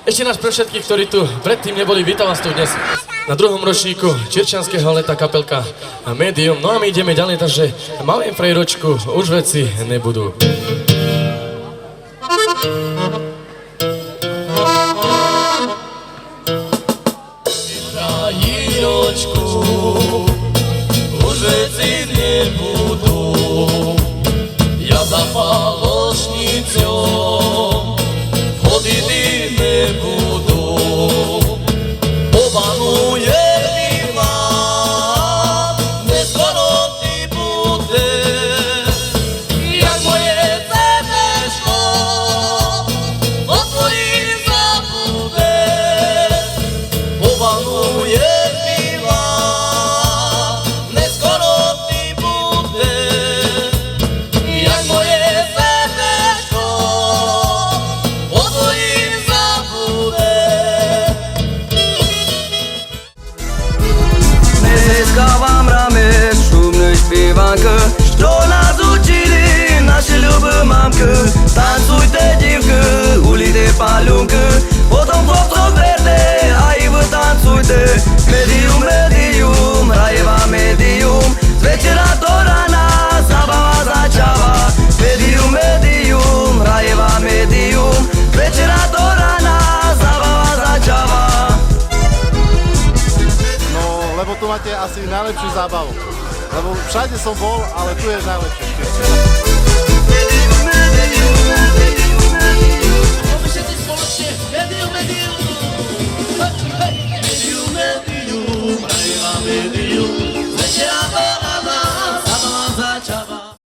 Ešte náš pre všetkých, ktorí tu predtým neboli, vítam vás tu dnes na druhom ročníku Čirčianskeho leta kapelka Medium. No a my ideme ďalej, takže máme frejročku, už veci nebudú. Frejročku, už veci nebudú, ja za falošnicou chodiť nebudú. Obanuje mi mám, neskoro ti bude, jak moje srdečko o tvojich zabude. Obanuje mi mám, neskoro ti bude, jak moje srdečko o tvojich zabude. Скавам раме, шумной śpiewankę, что нас учили наши любые мамки. Танцуйте, девки, улите палюнки, потом хлопцов берте, а и вы танцуйте. Медиум, медиум, раева медиум, с вечера до рана, забава зачава. Медиум, медиум, раева медиум, с вечера до рана, забава зачава. Lebo tu máte asi najlepšiu zábavu. Lebo všade som bol, ale tu je najlepšie.